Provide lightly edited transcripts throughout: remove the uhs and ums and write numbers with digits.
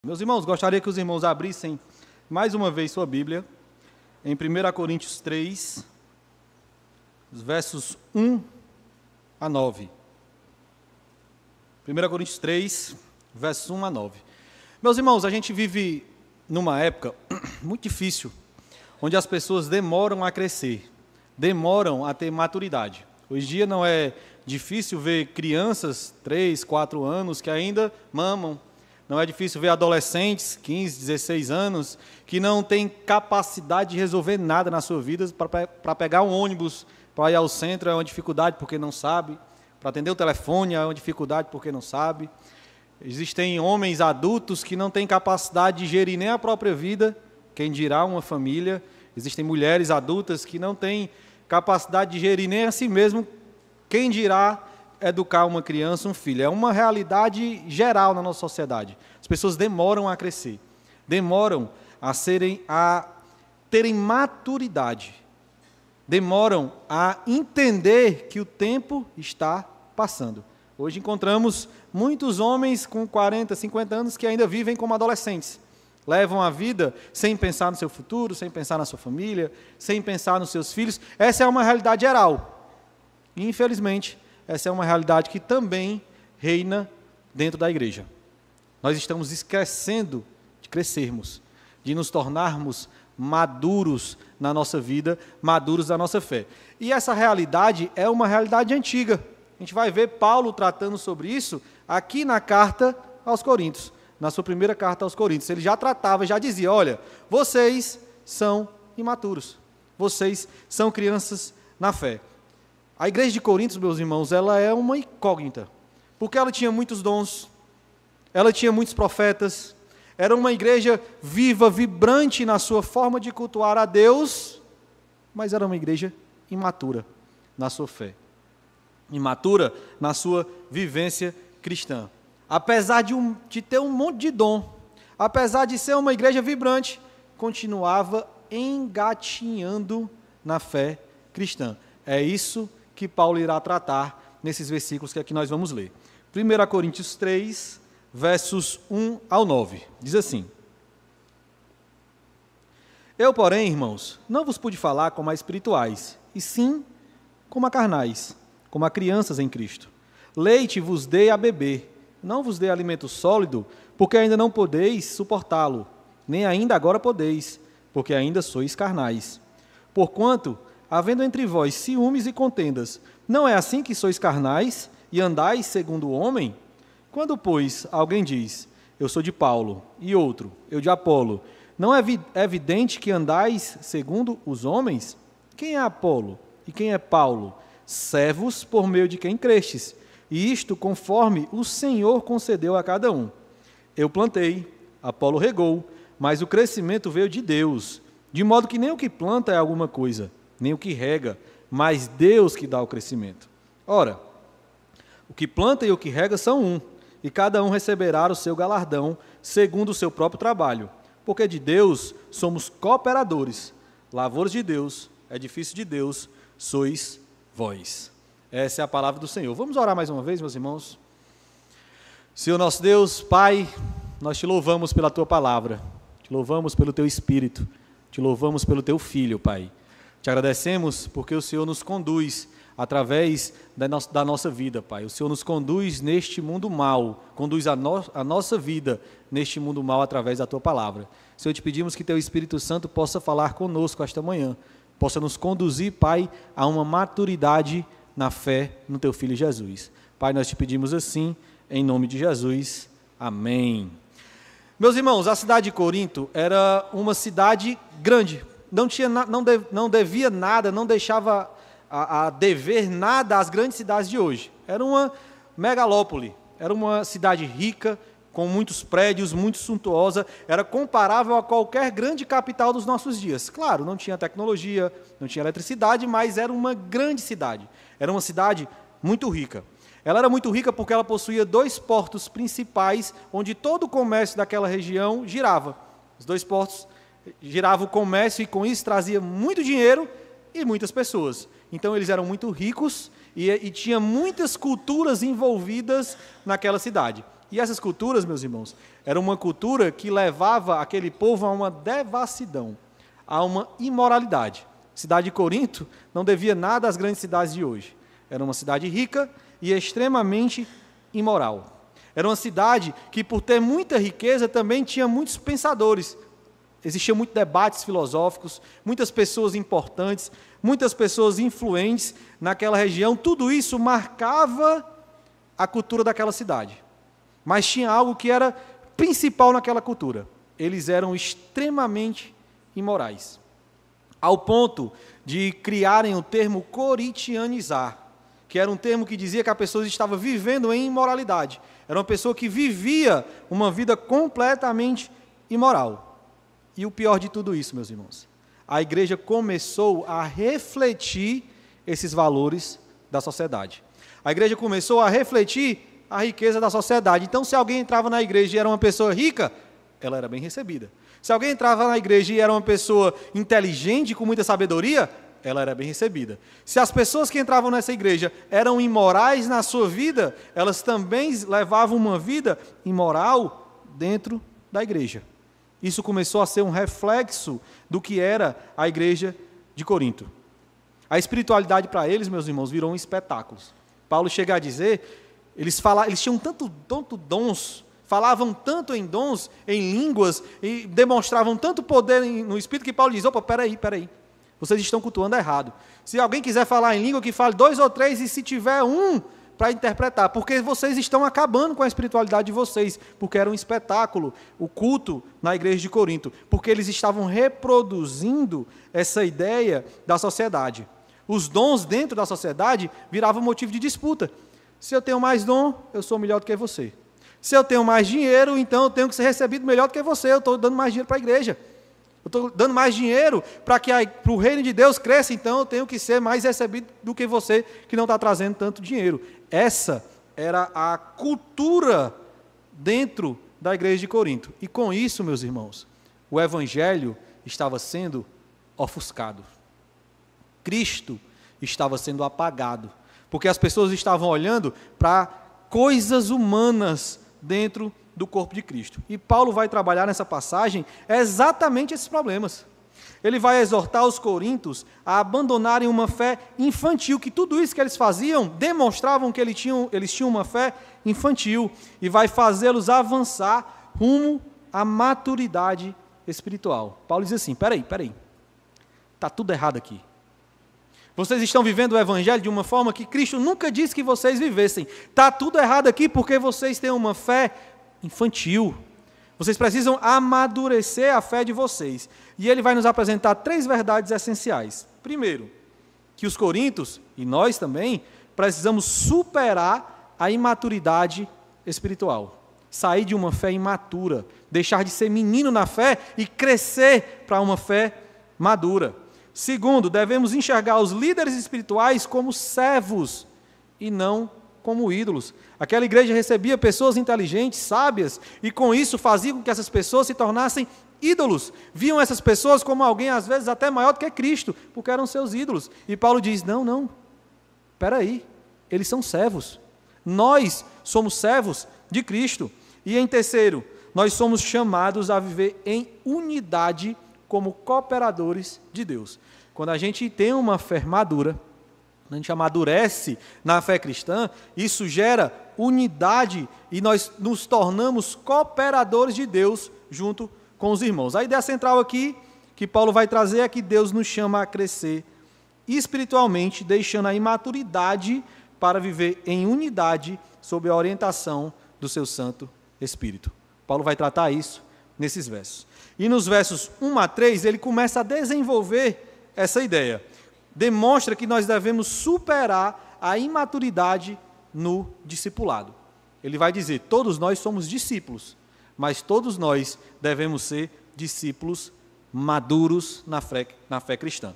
Meus irmãos, gostaria que os irmãos abrissem mais uma vez sua Bíblia em 1 Coríntios 3, os versos 1 a 9. 1 Coríntios 3, versos 1 a 9. Meus irmãos, a gente vive numa época muito difícil, onde as pessoas demoram a crescer, demoram a ter maturidade. Hoje em dia não é difícil ver crianças, 3, 4 anos, que ainda mamam. Não é difícil ver adolescentes, 15, 16 anos, que não têm capacidade de resolver nada na sua vida. Para pegar um ônibus, para ir ao centro é uma dificuldade porque não sabe. Para atender o telefone é uma dificuldade porque não sabe. Existem homens adultos que não têm capacidade de gerir nem a própria vida, quem dirá uma família. Existem mulheres adultas que não têm capacidade de gerir nem a si mesmo, quem dirá educar uma criança, um filho. É uma realidade geral na nossa sociedade. As pessoas demoram a crescer, demoram a terem maturidade, demoram a entender que o tempo está passando. Hoje encontramos muitos homens com 40, 50 anos que ainda vivem como adolescentes. Levam a vida sem pensar no seu futuro, sem pensar na sua família, sem pensar nos seus filhos. Essa é uma realidade geral. E, infelizmente, essa é uma realidade que também reina dentro da igreja. Nós estamos esquecendo de crescermos, de nos tornarmos maduros na nossa vida, maduros na nossa fé. E essa realidade é uma realidade antiga. A gente vai ver Paulo tratando sobre isso aqui na carta aos Coríntios, na sua primeira carta aos Coríntios. Ele já tratava, já dizia, olha, vocês são imaturos, vocês são crianças na fé. A igreja de Coríntios, meus irmãos, ela é uma incógnita, porque ela tinha muitos dons, ela tinha muitos profetas, era uma igreja viva, vibrante na sua forma de cultuar a Deus, mas era uma igreja imatura na sua fé, imatura na sua vivência cristã. Apesar de ter um monte de dom, apesar de ser uma igreja vibrante, continuava engatinhando na fé cristã. É isso que Paulo irá tratar nesses versículos que aqui nós vamos ler. 1 Coríntios 3, versos 1 ao 9. Diz assim: Eu, porém, irmãos, não vos pude falar como a espirituais, e sim como a carnais, como a crianças em Cristo. Leite vos dei a beber, não vos dei alimento sólido, porque ainda não podeis suportá-lo, nem ainda agora podeis, porque ainda sois carnais. Porquanto, havendo entre vós ciúmes e contendas, não é assim que sois carnais e andais segundo o homem? Quando, pois, alguém diz, eu sou de Paulo, e outro, eu de Apolo, não é evidente que andais segundo os homens? Quem é Apolo e quem é Paulo? Servos por meio de quem crestes, e isto conforme o Senhor concedeu a cada um. Eu plantei, Apolo regou, mas o crescimento veio de Deus, de modo que nem o que planta é alguma coisa, nem o que rega, mas Deus que dá o crescimento. Ora, o que planta e o que rega são um, e cada um receberá o seu galardão, segundo o seu próprio trabalho, porque de Deus somos cooperadores, lavouros de Deus, edifício de Deus, sois vós. Essa é a palavra do Senhor. Vamos orar mais uma vez, meus irmãos? Senhor nosso Deus, Pai, nós te louvamos pela Tua palavra, te louvamos pelo Teu Espírito, te louvamos pelo Teu Filho, Pai. Te agradecemos porque o Senhor nos conduz através da nossa vida, Pai. O Senhor nos conduz neste mundo mal, conduz a nossa vida neste mundo mal através da Tua palavra. Senhor, te pedimos que Teu Espírito Santo possa falar conosco esta manhã, possa nos conduzir, Pai, a uma maturidade na fé no Teu Filho Jesus. Pai, nós te pedimos assim, em nome de Jesus. Amém. Meus irmãos, a cidade de Corinto era uma cidade grande, não devia nada, não deixava a dever nada às grandes cidades de hoje. Era uma megalópole, era uma cidade rica, com muitos prédios, muito suntuosa, era comparável a qualquer grande capital dos nossos dias. Claro, não tinha tecnologia, não tinha eletricidade, mas era uma grande cidade. Era uma cidade muito rica. Ela era muito rica porque ela possuía 2 portos principais, onde todo o comércio daquela região girava. Os 2 portos girava o comércio e com isso trazia muito dinheiro e muitas pessoas. Então eles eram muito ricos e tinha muitas culturas envolvidas naquela cidade. E essas culturas, meus irmãos, era uma cultura que levava aquele povo a uma devassidão, a uma imoralidade. A cidade de Corinto não devia nada às grandes cidades de hoje. Era uma cidade rica e extremamente imoral. Era uma cidade que, por ter muita riqueza, também tinha muitos pensadores. Existiam muitos debates filosóficos, muitas pessoas importantes, muitas pessoas influentes naquela região. Tudo isso marcava a cultura daquela cidade. Mas tinha algo que era principal naquela cultura. Eles eram extremamente imorais, ao ponto de criarem o termo corintianizar, que era um termo que dizia que a pessoa estava vivendo em imoralidade. Era uma pessoa que vivia uma vida completamente imoral. E o pior de tudo isso, meus irmãos, a igreja começou a refletir esses valores da sociedade. A igreja começou a refletir a riqueza da sociedade. Então, se alguém entrava na igreja e era uma pessoa rica, ela era bem recebida. Se alguém entrava na igreja e era uma pessoa inteligente, com muita sabedoria, ela era bem recebida. Se as pessoas que entravam nessa igreja eram imorais na sua vida, elas também levavam uma vida imoral dentro da igreja. Isso começou a ser um reflexo do que era a igreja de Corinto. A espiritualidade para eles, meus irmãos, virou um espetáculo. Paulo chega a dizer, eles tinham tanto dons, falavam tanto em dons, em línguas, e demonstravam tanto poder no Espírito, que Paulo diz, opa, peraí, vocês estão cultuando errado. Se alguém quiser falar em língua, que fale 2 ou 3, e se tiver um para interpretar, porque vocês estão acabando com a espiritualidade de vocês, porque era um espetáculo, o culto na igreja de Corinto, porque eles estavam reproduzindo essa ideia da sociedade. Os dons dentro da sociedade viravam motivo de disputa. Se eu tenho mais dom, eu sou melhor do que você. Se eu tenho mais dinheiro, então eu tenho que ser recebido melhor do que você, eu estou dando mais dinheiro para a igreja. Eu estou dando mais dinheiro para o reino de Deus cresça, então eu tenho que ser mais recebido do que você, que não está trazendo tanto dinheiro. Essa era a cultura dentro da igreja de Corinto. E com isso, meus irmãos, o evangelho estava sendo ofuscado. Cristo estava sendo apagado, porque as pessoas estavam olhando para coisas humanas dentro do corpo de Cristo. E Paulo vai trabalhar nessa passagem exatamente esses problemas. Ele vai exortar os coríntios a abandonarem uma fé infantil, que tudo isso que eles faziam demonstravam que eles tinham uma fé infantil, e vai fazê-los avançar rumo à maturidade espiritual. Paulo diz assim, peraí, está tudo errado aqui. Vocês estão vivendo o evangelho de uma forma que Cristo nunca disse que vocês vivessem. Está tudo errado aqui porque vocês têm uma fé infantil. Vocês precisam amadurecer a fé de vocês. E ele vai nos apresentar 3 verdades essenciais. Primeiro, que os coríntios, e nós também, precisamos superar a imaturidade espiritual. Sair de uma fé imatura, deixar de ser menino na fé e crescer para uma fé madura. Segundo, devemos enxergar os líderes espirituais como servos e não como ídolos. Aquela igreja recebia pessoas inteligentes, sábias, e com isso fazia com que essas pessoas se tornassem ídolos. Viam essas pessoas como alguém, às vezes, até maior do que Cristo, porque eram seus ídolos. E Paulo diz, não, peraí, eles são servos. Nós somos servos de Cristo. E em terceiro, nós somos chamados a viver em unidade como cooperadores de Deus. Quando a gente tem uma fé madura, quando a gente amadurece na fé cristã, isso gera unidade e nós nos tornamos cooperadores de Deus junto com os irmãos. A ideia central aqui que Paulo vai trazer é que Deus nos chama a crescer espiritualmente, deixando a imaturidade para viver em unidade sob a orientação do seu Santo Espírito. Paulo vai tratar isso nesses versos. E nos versos 1 a 3, ele começa a desenvolver essa ideia. Demonstra que nós devemos superar a imaturidade no discipulado. Ele vai dizer, todos nós somos discípulos, mas todos nós devemos ser discípulos maduros na fé cristã.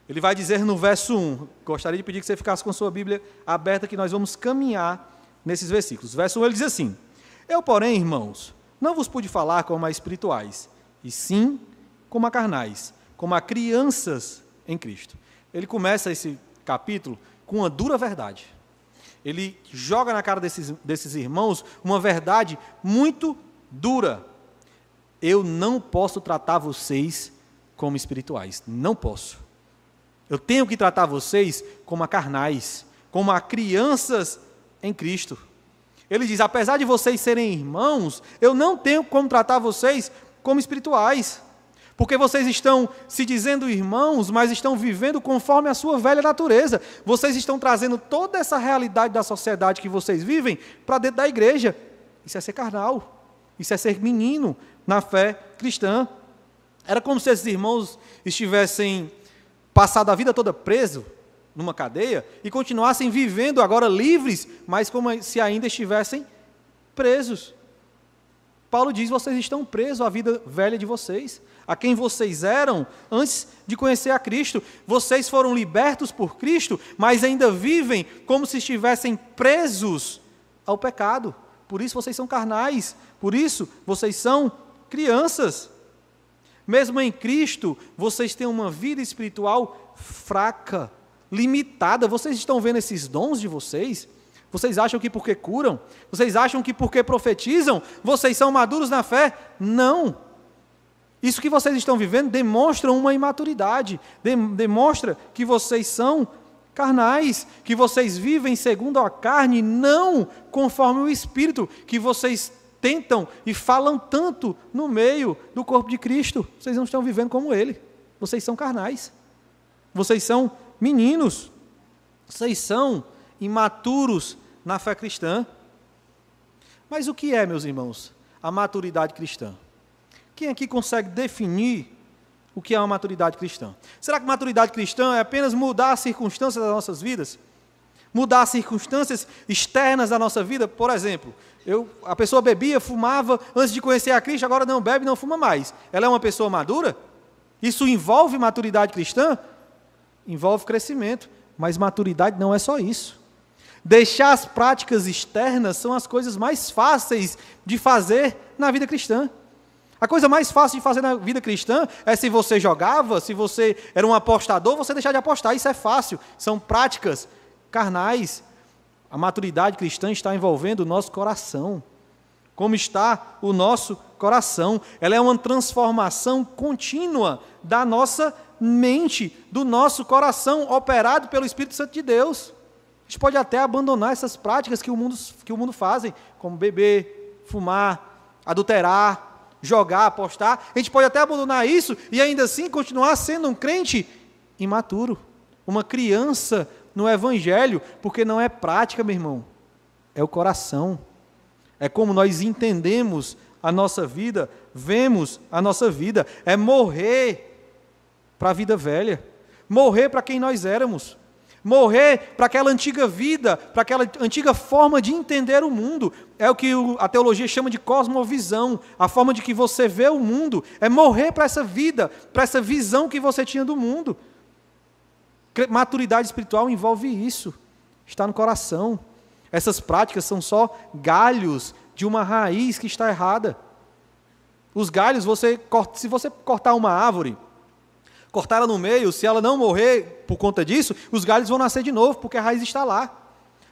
Ele vai dizer no verso 1, gostaria de pedir que você ficasse com sua Bíblia aberta, que nós vamos caminhar nesses versículos. Verso 1 ele diz assim, eu, porém, irmãos, não vos pude falar como a espirituais, e sim como a carnais, como a crianças em Cristo. Ele começa esse capítulo com uma dura verdade. ele joga na cara desses irmãos uma verdade muito dura. Eu não posso tratar vocês como espirituais, não posso. Eu tenho que tratar vocês como a carnais, como a crianças em Cristo. Ele diz, apesar de vocês serem irmãos, eu não tenho como tratar vocês como espirituais, porque vocês estão se dizendo irmãos, mas estão vivendo conforme a sua velha natureza. Vocês estão trazendo toda essa realidade da sociedade que vocês vivem para dentro da igreja. Isso é ser carnal, isso é ser menino na fé cristã. Era como se esses irmãos estivessem passado a vida toda preso numa cadeia e continuassem vivendo agora livres, mas como se ainda estivessem presos. Paulo diz, vocês estão presos à vida velha de vocês, a quem vocês eram antes de conhecer a Cristo. Vocês foram libertos por Cristo, mas ainda vivem como se estivessem presos ao pecado. Por isso vocês são carnais, por isso vocês são crianças. Mesmo em Cristo, vocês têm uma vida espiritual fraca, limitada. Vocês estão vendo esses dons de vocês? Vocês acham que porque curam? Vocês acham que porque profetizam, vocês são maduros na fé? Não. Isso que vocês estão vivendo demonstra uma imaturidade, demonstra que vocês são carnais, que vocês vivem segundo a carne, não conforme o Espírito, que vocês tentam e falam tanto no meio do corpo de Cristo. Vocês não estão vivendo como Ele. Vocês são carnais. Vocês são meninos. Vocês são imaturos na fé cristã. Mas o que é, meus irmãos, a maturidade cristã? Quem aqui consegue definir o que é uma maturidade cristã? Será que maturidade cristã é apenas mudar as circunstâncias das nossas vidas? Mudar as circunstâncias externas da nossa vida? Por exemplo, a pessoa bebia, fumava antes de conhecer a Cristo, agora não bebe, não fuma mais. Ela é uma pessoa madura? Isso envolve maturidade cristã? Envolve crescimento, mas maturidade não é só isso. Deixar as práticas externas são as coisas mais fáceis de fazer na vida cristã. A coisa mais fácil de fazer na vida cristã é se você jogava, se você era um apostador, você deixar de apostar. Isso é fácil, são práticas carnais. A maturidade cristã está envolvendo o nosso coração. Como está o nosso coração? Ela é uma transformação contínua da nossa mente, do nosso coração, operado pelo Espírito Santo de Deus. A gente pode até abandonar essas práticas que o mundo fazem, como beber, fumar, adulterar, jogar, apostar. A gente pode até abandonar isso e ainda assim continuar sendo um crente imaturo, uma criança no Evangelho, porque não é prática, meu irmão, é o coração. É como nós entendemos a nossa vida, vemos a nossa vida, é morrer para a vida velha, morrer para quem nós éramos, morrer para aquela antiga vida, para aquela antiga forma de entender o mundo. É o que a teologia chama de cosmovisão, a forma de que você vê o mundo, é morrer para essa vida, para essa visão que você tinha do mundo. Maturidade espiritual envolve isso, está no coração. Essas práticas são só galhos de uma raiz que está errada. Os galhos, se você cortar uma árvore, cortar ela no meio, se ela não morrer por conta disso, os galhos vão nascer de novo, porque a raiz está lá.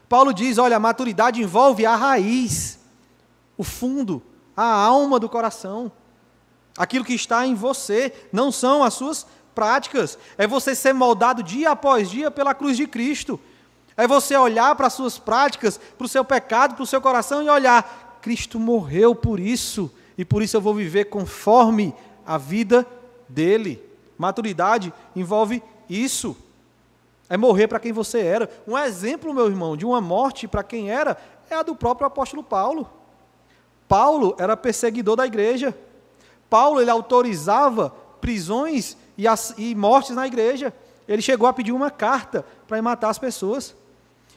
Paulo diz, olha, a maturidade envolve a raiz, o fundo, a alma do coração. Aquilo que está em você, não são as suas práticas, é você ser moldado dia após dia pela cruz de Cristo. É você olhar para as suas práticas, para o seu pecado, para o seu coração e olhar, Cristo morreu por isso, e por isso eu vou viver conforme a vida dele. Maturidade envolve isso, é morrer para quem você era. Um exemplo, meu irmão, de uma morte para quem era, é a do próprio apóstolo Paulo. Paulo era perseguidor da igreja. Paulo, ele autorizava prisões e mortes na igreja. Ele chegou a pedir uma carta para matar as pessoas.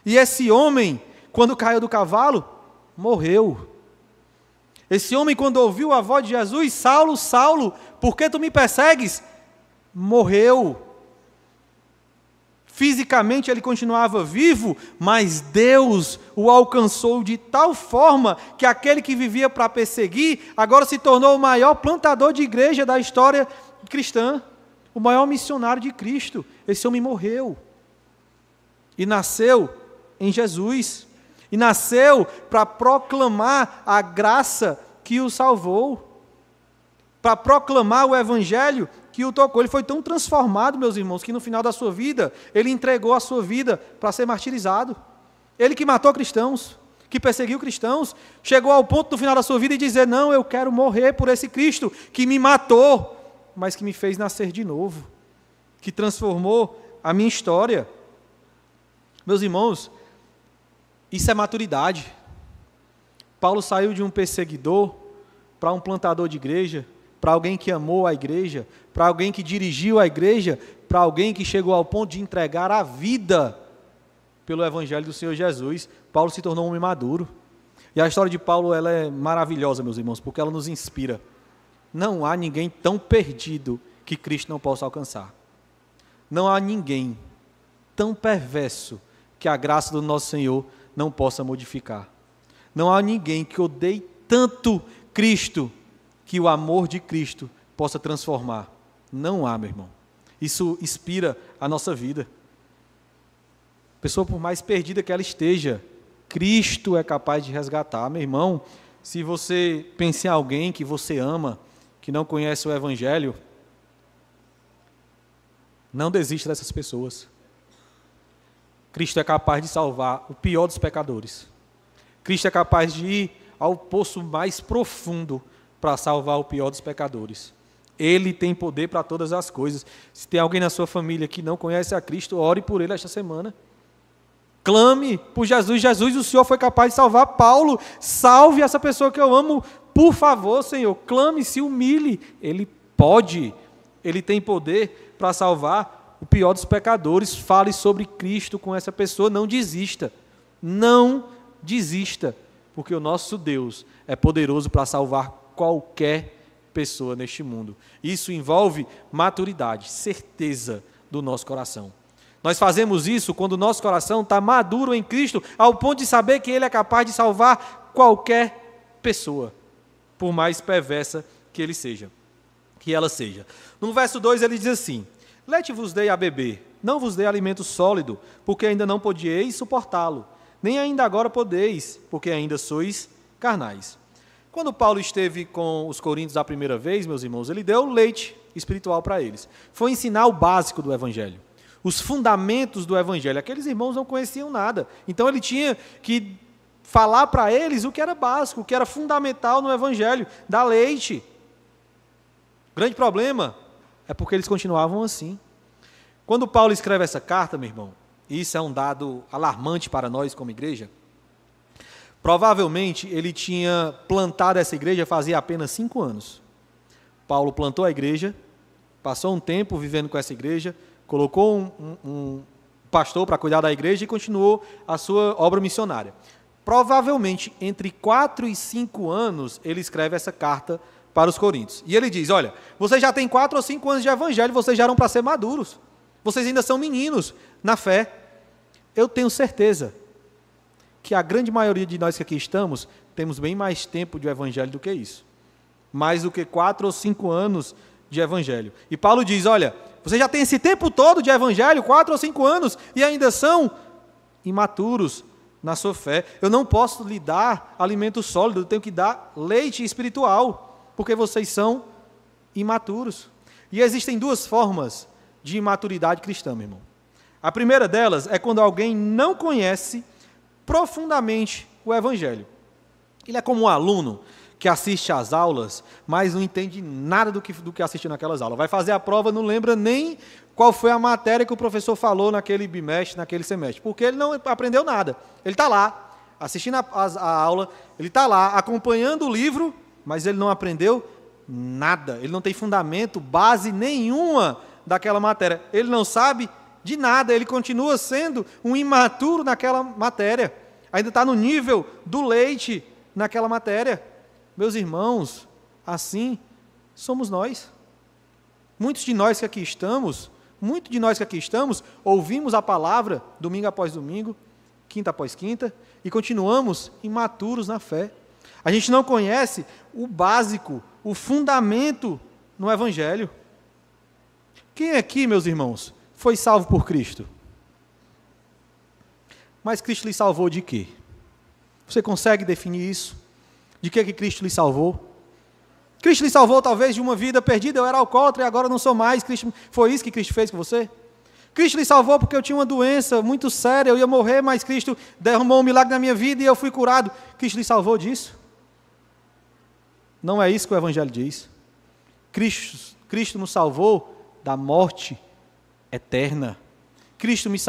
E esse homem, quando caiu do cavalo, morreu. Esse homem, quando ouviu a voz de Jesus, Saulo, Saulo, por que tu me persegues? Morreu. Fisicamente ele continuava vivo, mas Deus o alcançou de tal forma que aquele que vivia para perseguir, agora se tornou o maior plantador de igreja da história cristã, o maior missionário de Cristo. Esse homem morreu e nasceu em Jesus. E nasceu para proclamar a graça que o salvou, para proclamar o evangelho que o tocou. Ele foi tão transformado, meus irmãos, que no final da sua vida, ele entregou a sua vida para ser martirizado. Ele que matou cristãos, que perseguiu cristãos, chegou ao ponto no final da sua vida de dizer: não, eu quero morrer por esse Cristo que me matou, mas que me fez nascer de novo, que transformou a minha história. Meus irmãos, isso é maturidade. Paulo saiu de um perseguidor para um plantador de igreja, para alguém que amou a igreja, para alguém que dirigiu a igreja, para alguém que chegou ao ponto de entregar a vida pelo evangelho do Senhor Jesus. Paulo se tornou um homem maduro. E a história de Paulo, ela é maravilhosa, meus irmãos, porque ela nos inspira. Não há ninguém tão perdido que Cristo não possa alcançar. Não há ninguém tão perverso que a graça do nosso Senhor não possa modificar. Não há ninguém que odeie tanto Cristo que o amor de Cristo possa transformar. Não há, meu irmão. Isso inspira a nossa vida. Pessoa, por mais perdida que ela esteja, Cristo é capaz de resgatar. Meu irmão, se você pensa em alguém que você ama, que não conhece o Evangelho, não desista dessas pessoas. Cristo é capaz de salvar o pior dos pecadores. Cristo é capaz de ir ao poço mais profundo para salvar o pior dos pecadores. Ele tem poder para todas as coisas. Se tem alguém na sua família que não conhece a Cristo, ore por ele esta semana. Clame por Jesus. Jesus, o Senhor foi capaz de salvar Paulo. Salve essa pessoa que eu amo, por favor, Senhor. Clame, se humilhe. Ele pode. Ele tem poder para salvar o pior dos pecadores. Fale sobre Cristo com essa pessoa. Não desista. Não desista. Porque o nosso Deus é poderoso para salvar qualquer pessoa neste mundo. Isso envolve maturidade, certeza do nosso coração. Nós fazemos isso quando o nosso coração está maduro em Cristo, ao ponto de saber que Ele é capaz de salvar qualquer pessoa, por mais perversa que ela seja. No verso 2 ele diz assim: leite vos dei a beber, não vos dei alimento sólido, porque ainda não podieis suportá-lo, nem ainda agora podeis, porque ainda sois carnais. Quando Paulo esteve com os coríntios a primeira vez, meus irmãos, ele deu leite espiritual para eles. Foi ensinar o básico do Evangelho, os fundamentos do Evangelho. Aqueles irmãos não conheciam nada, então ele tinha que falar para eles o que era básico, o que era fundamental no Evangelho, dar leite. O grande problema é porque eles continuavam assim. Quando Paulo escreve essa carta, meu irmão, e isso é um dado alarmante para nós como igreja, provavelmente ele tinha plantado essa igreja fazia apenas 5 anos. Paulo plantou a igreja, passou um tempo vivendo com essa igreja, colocou um pastor para cuidar da igreja e continuou a sua obra missionária. Provavelmente, entre 4 e 5 anos, ele escreve essa carta para os coríntios. E ele diz: olha, vocês já têm 4 ou 5 anos de evangelho, vocês já eram para ser maduros. Vocês ainda são meninos na fé. Eu tenho certeza que a grande maioria de nós que aqui estamos, temos bem mais tempo de evangelho do que isso. Mais do que 4 ou 5 anos de evangelho. E Paulo diz: olha, vocês já têm esse tempo todo de evangelho, 4 ou 5 anos, e ainda são imaturos na sua fé. Eu não posso lhe dar alimento sólido, eu tenho que dar leite espiritual, porque vocês são imaturos. E existem 2 formas de imaturidade cristã, meu irmão. A primeira delas é quando alguém não conhece profundamente o Evangelho. Ele é como um aluno que assiste às aulas, mas não entende nada do que assistiu naquelas aulas. Vai fazer a prova, não lembra nem qual foi a matéria que o professor falou naquele bimestre, naquele semestre, porque ele não aprendeu nada. Ele está lá, assistindo a aula, ele está lá, acompanhando o livro, mas ele não aprendeu nada. Ele não tem fundamento, base nenhuma daquela matéria. Ele não sabe de nada, ele continua sendo um imaturo naquela matéria. Ainda está no nível do leite naquela matéria. Meus irmãos, assim somos nós. Muitos de nós que aqui estamos, ouvimos a palavra domingo após domingo, quinta após quinta, e continuamos imaturos na fé. A gente não conhece o básico, o fundamento no Evangelho. Quem aqui, meus irmãos, foi salvo por Cristo? Mas Cristo lhe salvou de quê? Você consegue definir isso? De que Cristo lhe salvou? Cristo lhe salvou talvez de uma vida perdida, eu era alcoólatra e agora não sou mais. Foi isso que Cristo fez com você? Cristo lhe salvou porque eu tinha uma doença muito séria, eu ia morrer, mas Cristo derramou um milagre na minha vida e eu fui curado. Cristo lhe salvou disso? Não é isso que o Evangelho diz. Cristo nos salvou da morte eterna. Cristo nos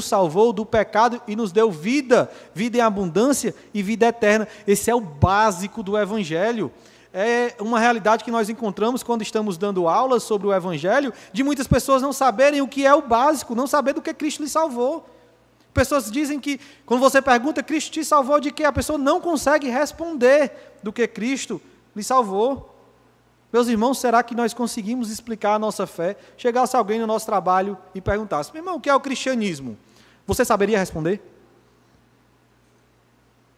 salvou do pecado e nos deu vida em abundância e vida eterna. Esse é o básico do Evangelho. É uma realidade que nós encontramos quando estamos dando aulas sobre o Evangelho, de muitas pessoas não saberem o que é o básico, não saber do que Cristo lhe salvou. Pessoas dizem que, quando você pergunta, Cristo te salvou de quê? A pessoa não consegue responder do que Cristo lhe salvou. Meus irmãos, será que nós conseguimos explicar a nossa fé? Chegasse alguém no nosso trabalho e perguntasse, meu irmão, o que é o cristianismo? Você saberia responder?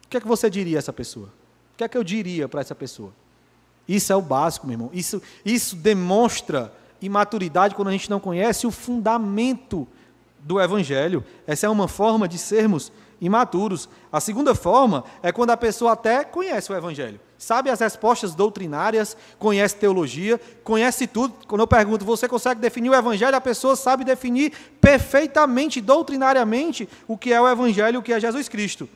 O que é que você diria a essa pessoa? O que é que eu diria para essa pessoa? Isso é o básico, meu irmão. Isso demonstra imaturidade quando a gente não conhece o fundamento do Evangelho. Essa é uma forma de sermos imaturos. A segunda forma é quando a pessoa até conhece o Evangelho. Sabe as respostas doutrinárias, conhece teologia, conhece tudo. Quando eu pergunto, você consegue definir o Evangelho? A pessoa sabe definir perfeitamente, doutrinariamente, o que é o Evangelho, o que é Jesus Cristo.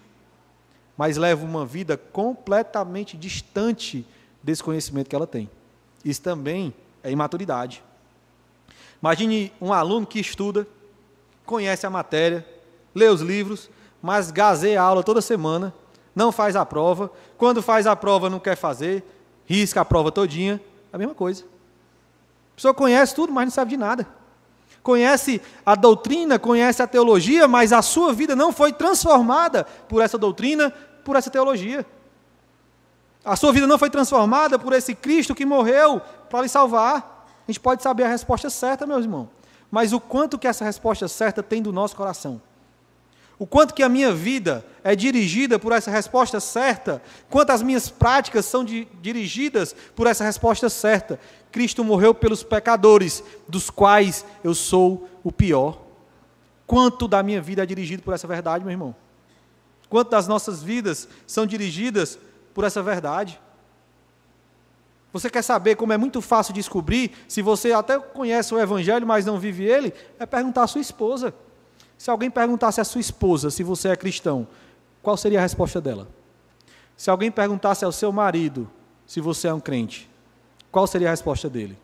Mas leva uma vida completamente distante desse conhecimento que ela tem. Isso também é imaturidade. Imagine um aluno que estuda, conhece a matéria, lê os livros, mas gazeia a aula toda semana, não faz a prova, quando faz a prova não quer fazer, risca a prova todinha, é a mesma coisa. A pessoa conhece tudo, mas não sabe de nada. Conhece a doutrina, conhece a teologia, mas a sua vida não foi transformada por essa doutrina, por essa teologia. A sua vida não foi transformada por esse Cristo que morreu para lhe salvar. A gente pode saber a resposta certa, meus irmãos, mas o quanto que essa resposta certa tem do nosso coração. O quanto que a minha vida é dirigida por essa resposta certa, quanto as minhas práticas são dirigidas por essa resposta certa. Cristo morreu pelos pecadores, dos quais eu sou o pior. Quanto da minha vida é dirigido por essa verdade, meu irmão? Quanto das nossas vidas são dirigidas por essa verdade? Você quer saber como é muito fácil descobrir, se você até conhece o Evangelho, mas não vive ele? É perguntar à sua esposa. Se alguém perguntasse à sua esposa se você é cristão, qual seria a resposta dela? Se alguém perguntasse ao seu marido se você é um crente, qual seria a resposta dele?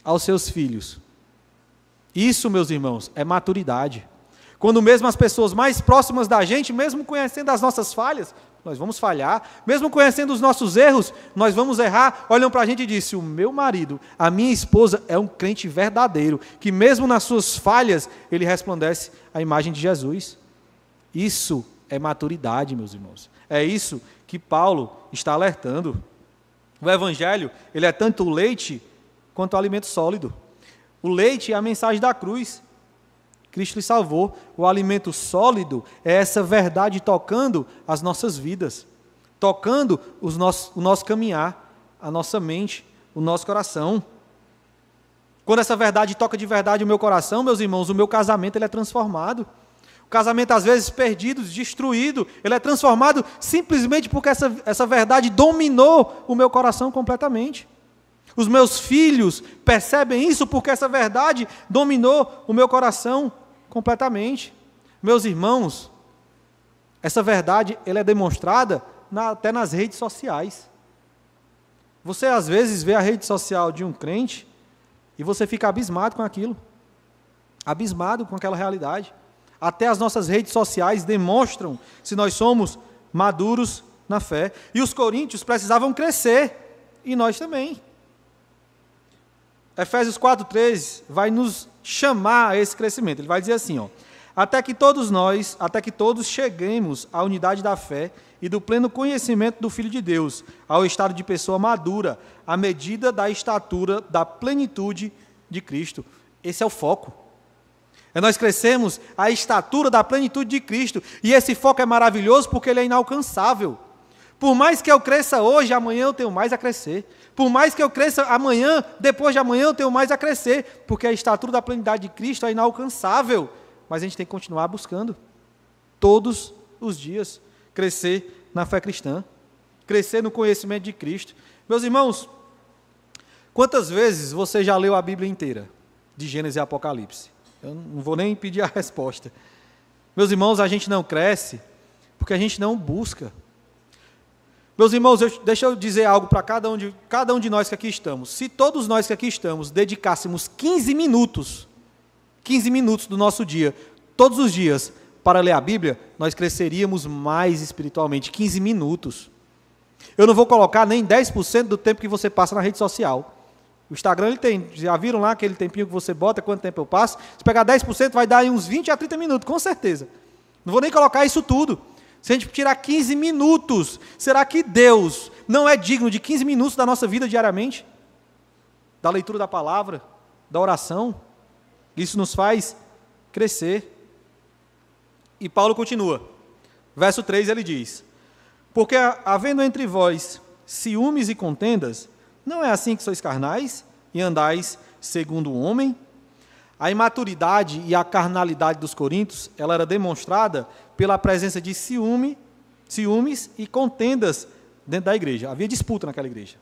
Aos seus filhos. Isso, meus irmãos, é maturidade. Quando mesmo as pessoas mais próximas da gente, mesmo conhecendo as nossas falhas, nós vamos falhar, mesmo conhecendo os nossos erros, nós vamos errar, olham para a gente e dizem, o meu marido, a minha esposa é um crente verdadeiro, que mesmo nas suas falhas, ele resplandece a imagem de Jesus. Isso é maturidade, meus irmãos. É isso que Paulo está alertando. O Evangelho, ele é tanto o leite quanto o alimento sólido. O leite é a mensagem da cruz. Cristo lhe salvou. O alimento sólido é essa verdade tocando as nossas vidas, tocando o nosso caminhar, a nossa mente, o nosso coração. Quando essa verdade toca de verdade o meu coração, meus irmãos, o meu casamento ele é transformado. O casamento, às vezes, perdido, destruído, ele é transformado simplesmente porque essa verdade dominou o meu coração completamente. Os meus filhos percebem isso porque essa verdade dominou o meu coração completamente. Meus irmãos, essa verdade ela é demonstrada até nas redes sociais. Você, às vezes, vê a rede social de um crente e você fica abismado com aquilo, abismado com aquela realidade. Até as nossas redes sociais demonstram se nós somos maduros na fé. E os coríntios precisavam crescer, e nós também. Efésios 4:13 vai nos chamar a esse crescimento. Ele vai dizer assim, até que todos cheguemos à unidade da fé e do pleno conhecimento do Filho de Deus, ao estado de pessoa madura, à medida da estatura da plenitude de Cristo. Esse é o foco. É nós crescemos à estatura da plenitude de Cristo. E esse foco é maravilhoso porque ele é inalcançável. Por mais que eu cresça hoje, amanhã eu tenho mais a crescer. Por mais que eu cresça amanhã, depois de amanhã eu tenho mais a crescer. Porque a estatura da plenitude de Cristo é inalcançável. Mas a gente tem que continuar buscando. todos os dias. Crescer na fé cristã, crescer no conhecimento de Cristo. Meus irmãos, quantas vezes você já leu a Bíblia inteira, de Gênesis e Apocalipse? Eu não vou nem pedir a resposta. Meus irmãos, a gente não cresce porque a gente não busca. Meus irmãos, deixa eu dizer algo para cada um de nós que aqui estamos. Se todos nós que aqui estamos dedicássemos 15 minutos do nosso dia, todos os dias, para ler a Bíblia, nós cresceríamos mais espiritualmente. 15 minutos. Eu não vou colocar nem 10% do tempo que você passa na rede social. O Instagram, ele tem, já viram lá aquele tempinho que você bota, quanto tempo eu passo? Se pegar 10%, vai dar aí uns 20 a 30 minutos, com certeza. Não vou nem colocar isso tudo. Se a gente tirar 15 minutos, será que Deus não é digno de 15 minutos da nossa vida diariamente? Da leitura da palavra, da oração? Isso nos faz crescer. E Paulo continua. Verso 3 ele diz: porque havendo entre vós ciúmes e contendas, não é assim que sois carnais e andais segundo o homem? A imaturidade e a carnalidade dos coríntios, ela era demonstrada pela presença de ciúmes e contendas dentro da igreja. Havia disputa naquela igreja.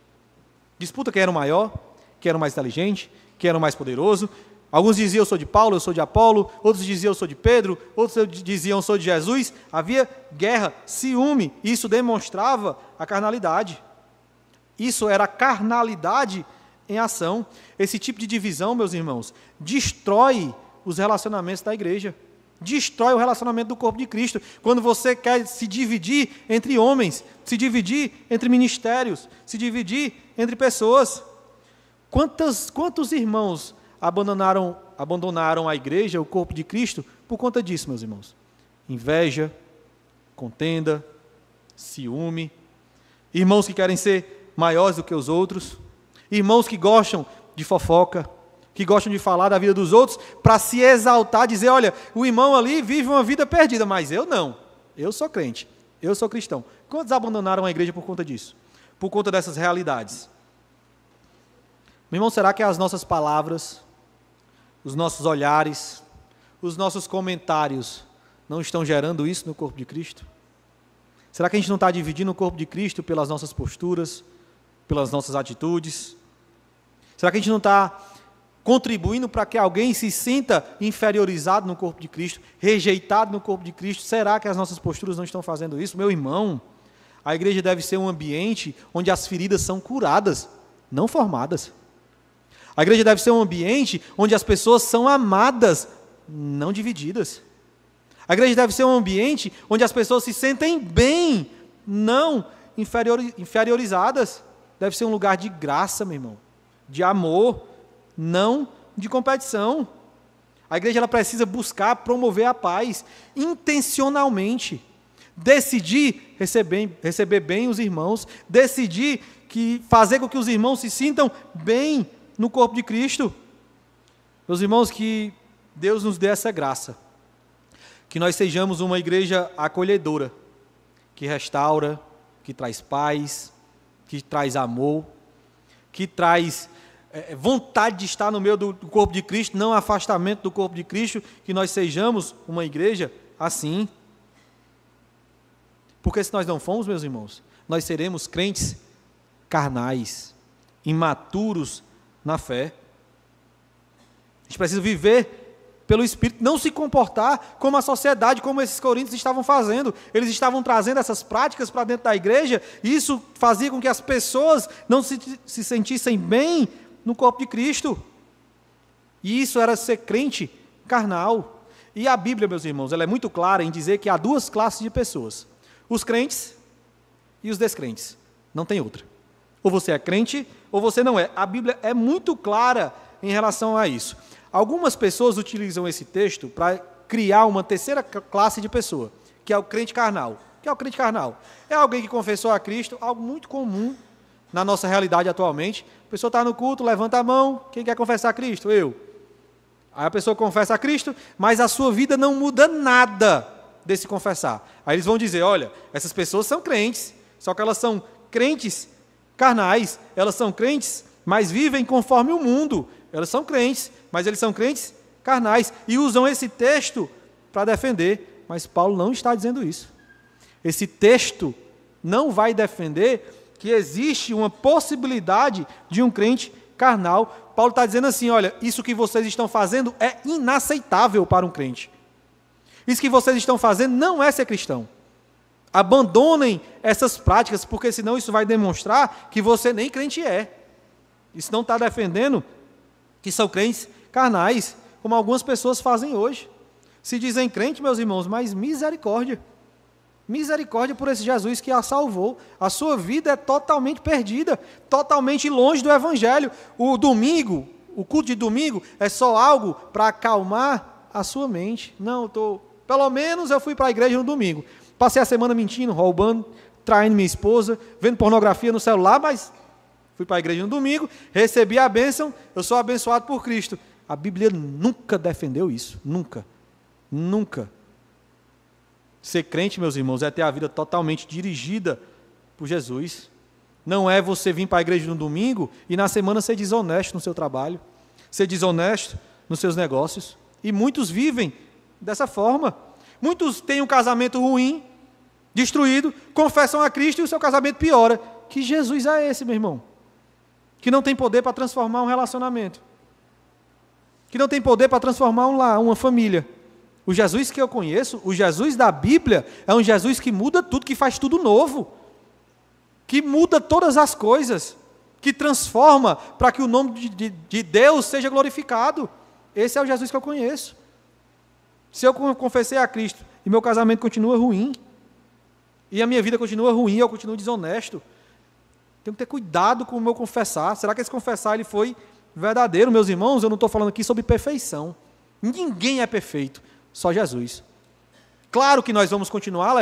Disputa quem era o maior, quem era o mais inteligente, quem era o mais poderoso. Alguns diziam, eu sou de Paulo, eu sou de Apolo. Outros diziam, eu sou de Pedro. Outros diziam, eu sou de Jesus. Havia guerra, ciúme. Isso demonstrava a carnalidade. Isso era a carnalidade em ação. Esse tipo de divisão, meus irmãos, destrói os relacionamentos da igreja. Destrói o relacionamento do corpo de Cristo. Quando você quer se dividir entre homens, se dividir entre ministérios, se dividir entre pessoas. Quantos irmãos abandonaram a igreja, o corpo de Cristo, por conta disso, meus irmãos? Inveja, contenda, ciúme, irmãos que querem ser maiores do que os outros, irmãos que gostam de fofoca, que gostam de falar da vida dos outros, para se exaltar, dizer, olha, o irmão ali vive uma vida perdida, mas eu não, eu sou crente, eu sou cristão. Quantos abandonaram a igreja por conta disso? Por conta dessas realidades? Meu irmão, será que as nossas palavras, os nossos olhares, os nossos comentários não estão gerando isso no corpo de Cristo? Será que a gente não está dividindo o corpo de Cristo pelas nossas posturas, pelas nossas atitudes? Será que a gente não está contribuindo para que alguém se sinta inferiorizado no corpo de Cristo, rejeitado no corpo de Cristo? Será que as nossas posturas não estão fazendo isso? Meu irmão, a igreja deve ser um ambiente onde as feridas são curadas, não formadas. A igreja deve ser um ambiente onde as pessoas são amadas, não divididas. A igreja deve ser um ambiente onde as pessoas se sentem bem, não inferiorizadas. Deve ser um lugar de graça, meu irmão, de amor, não de competição. A igreja ela precisa buscar promover a paz intencionalmente. Decidir receber bem os irmãos, decidir fazer com que os irmãos se sintam bem no corpo de Cristo. Meus irmãos, que Deus nos dê essa graça, que nós sejamos uma igreja acolhedora, que restaura, que traz paz, que traz amor, que traz vontade de estar no meio do corpo de Cristo, não afastamento do corpo de Cristo, que nós sejamos uma igreja assim. Porque se nós não formos, meus irmãos, nós seremos crentes carnais, imaturos na fé. A gente precisa viver pelo Espírito, não se comportar como a sociedade, como esses coríntios estavam fazendo. Eles estavam trazendo essas práticas para dentro da igreja, e isso fazia com que as pessoas não se sentissem bem no corpo de Cristo. E isso era ser crente carnal. E a Bíblia, meus irmãos, ela é muito clara em dizer que há duas classes de pessoas: os crentes e os descrentes. Não tem outra. Ou você é crente, ou você não é. A Bíblia é muito clara em relação a isso. Algumas pessoas utilizam esse texto para criar uma terceira classe de pessoa, que é o crente carnal. O que é o crente carnal? É alguém que confessou a Cristo, algo muito comum na nossa realidade atualmente. A pessoa está no culto, levanta a mão, quem quer confessar a Cristo? Eu. Aí a pessoa confessa a Cristo, mas a sua vida não muda nada desse confessar. Aí eles vão dizer, olha, essas pessoas são crentes, só que elas são crentes carnais, elas são crentes, mas vivem conforme o mundo. Elas são crentes, mas eles são crentes carnais, e usam esse texto para defender mas Paulo não está dizendo isso. Esse texto não vai defender que existe uma possibilidade de um crente carnal. Paulo está dizendo assim, olha, isso que vocês estão fazendo é inaceitável para um crente. Isso que vocês estão fazendo não é ser cristão. Abandonem essas práticas, porque senão isso vai demonstrar que você nem crente é. Isso não está defendendo que são crentes carnais, como algumas pessoas fazem hoje. Se dizem crente, meus irmãos, mas misericórdia. Misericórdia por esse Jesus que a salvou. A sua vida é totalmente perdida, totalmente longe do Evangelho. O domingo, o culto de domingo, é só algo para acalmar a sua mente. Não, pelo menos eu fui para a igreja no domingo. Passei a semana mentindo, roubando, traindo minha esposa, vendo pornografia no celular, mas fui para a igreja no domingo, recebi a bênção, eu sou abençoado por Cristo. A Bíblia nunca defendeu isso, nunca, nunca. Ser crente, meus irmãos, é ter a vida totalmente dirigida por Jesus. Não é você vir para a igreja no domingo e na semana ser desonesto no seu trabalho, ser desonesto nos seus negócios. E muitos vivem dessa forma. Muitos têm um casamento ruim, destruído, confessam a Cristo e o seu casamento piora. Que Jesus é esse, meu irmão? Que não tem poder para transformar um relacionamento. Que não tem poder para transformar um lar, uma família. O Jesus que eu conheço, o Jesus da Bíblia, é um Jesus que muda tudo, que faz tudo novo. Que muda todas as coisas. Que transforma para que o nome de Deus seja glorificado. Esse é o Jesus que eu conheço. Se eu confessei a Cristo e meu casamento continua ruim, e a minha vida continua ruim, eu continuo desonesto, tenho que ter cuidado com o meu confessar. Será que esse confessar ele foi verdadeiro? Meus irmãos, eu não estou falando aqui sobre perfeição. Ninguém é perfeito, só Jesus. Claro que nós vamos continuar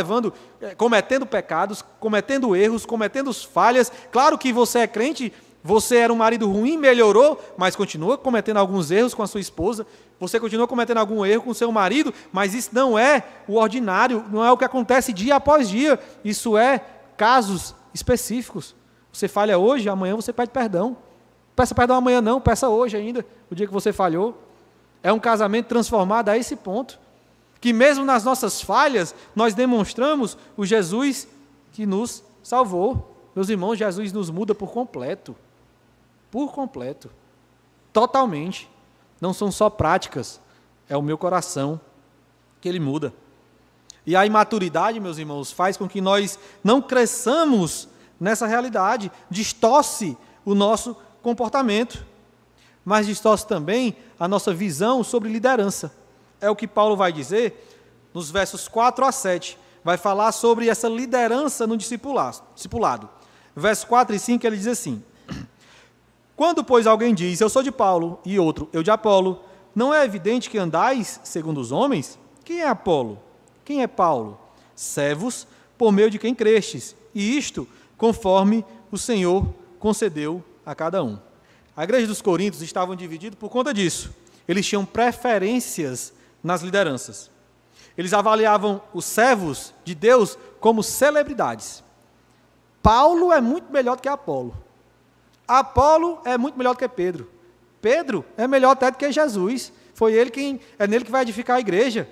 cometendo pecados, cometendo erros, cometendo falhas. Claro que você é crente, você era um marido ruim, melhorou, mas continua cometendo alguns erros com a sua esposa. Você continua cometendo algum erro com o seu marido, mas isso não é o ordinário, não é o que acontece dia após dia. Isso é casos específicos. Você falha hoje, amanhã você pede perdão. Peça perdão amanhã não, peça hoje ainda, o dia que você falhou. É um casamento transformado a esse ponto, que mesmo nas nossas falhas, nós demonstramos o Jesus que nos salvou. Meus irmãos, Jesus nos muda por completo. Por completo. Totalmente. Não são só práticas, é o meu coração que ele muda. E a imaturidade, meus irmãos, faz com que nós não cresçamos nessa realidade, distorce o nosso comportamento, mas distorce também a nossa visão sobre liderança. É o que Paulo vai dizer nos versos 4 a 7, vai falar sobre essa liderança no discipulado. Versos 4 e 5 ele diz assim: quando, pois, alguém diz, eu sou de Paulo, e outro, eu de Apolo, não é evidente que andais segundo os homens? Quem é Apolo? Quem é Paulo? Servos por meio de quem crestes, e isto conforme o Senhor concedeu a cada um. A igreja dos Coríntios estavam divididos por conta disso. Eles tinham preferências nas lideranças. Eles avaliavam os servos de Deus como celebridades. Paulo é muito melhor do que Apolo. Apolo é muito melhor do que Pedro. Pedro é melhor até do que Jesus. É nele que vai edificar a igreja.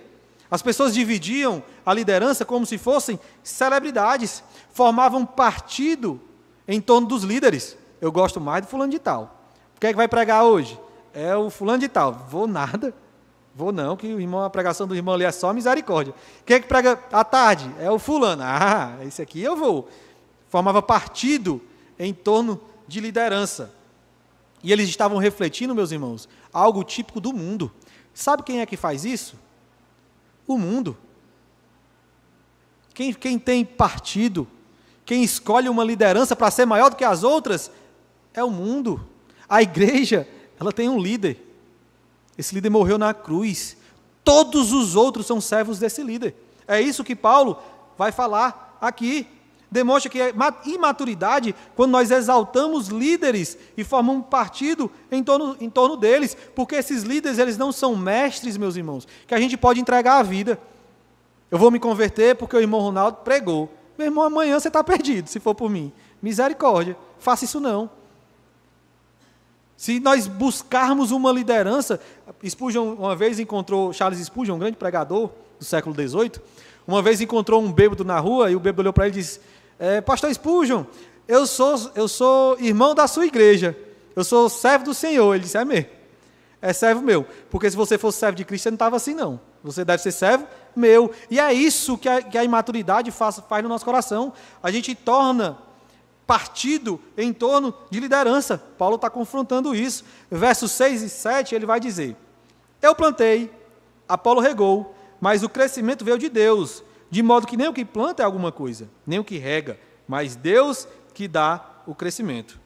As pessoas dividiam a liderança como se fossem celebridades. Formavam partido em torno dos líderes. Eu gosto mais do fulano de tal. Quem é que vai pregar hoje? É o fulano de tal. Vou nada. Vou não, que a pregação do irmão ali é só misericórdia. Quem é que prega à tarde? É o fulano. Ah, esse aqui eu vou. Formava partido em torno de liderança. E eles estavam refletindo, meus irmãos, algo típico do mundo. Sabe quem é que faz isso? O mundo. Quem tem partido, quem escolhe uma liderança para ser maior do que as outras, é o mundo. A igreja, ela tem um líder. Esse líder morreu na cruz. Todos os outros são servos desse líder. É isso que Paulo vai falar aqui. Demonstra que é imaturidade quando nós exaltamos líderes e formamos um partido em torno deles, porque esses líderes eles não são mestres, meus irmãos, que a gente pode entregar a vida. Eu vou me converter porque o irmão Ronaldo pregou. Meu irmão, amanhã você está perdido, se for por mim. Misericórdia, faça isso não. Se nós buscarmos uma liderança, Spurgeon uma vez encontrou, Charles Spurgeon, um grande pregador do século XVIII, uma vez encontrou um bêbado na rua, e o bêbado olhou para ele e disse: Pastor Spurgeon, eu sou irmão da sua igreja, eu sou servo do Senhor. Ele disse: é mesmo, é servo meu, porque se você fosse servo de Cristo, você não estava assim não, você deve ser servo meu. E é isso que a imaturidade faz no nosso coração, a gente torna partido em torno de liderança. Paulo está confrontando isso. Versos 6 e 7, ele vai dizer: eu plantei, Apolo regou, mas o crescimento veio de Deus, de modo que nem o que planta é alguma coisa, nem o que rega, mas Deus que dá o crescimento.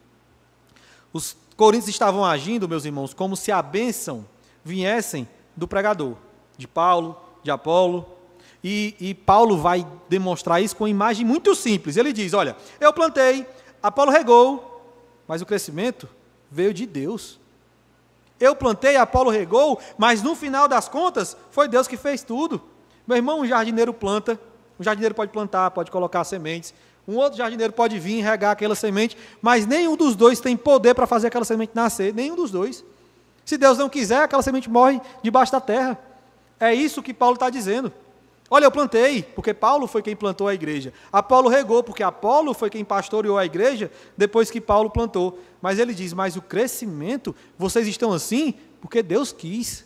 Os coríntios estavam agindo, meus irmãos, como se a bênção viessem do pregador, de Paulo, de Apolo, e Paulo vai demonstrar isso com uma imagem muito simples. Ele diz: olha, eu plantei, Apolo regou, mas o crescimento veio de Deus. Eu plantei, Apolo regou, mas no final das contas, foi Deus que fez tudo. Meu irmão, um jardineiro planta, um jardineiro pode plantar, pode colocar sementes, um outro jardineiro pode vir e regar aquela semente, mas nenhum dos dois tem poder para fazer aquela semente nascer, nenhum dos dois. Se Deus não quiser, aquela semente morre debaixo da terra. É isso que Paulo está dizendo. Olha, eu plantei, porque Paulo foi quem plantou a igreja. Apolo regou, porque Apolo foi quem pastoreou a igreja depois que Paulo plantou. Mas ele diz: mas o crescimento, vocês estão assim porque Deus quis.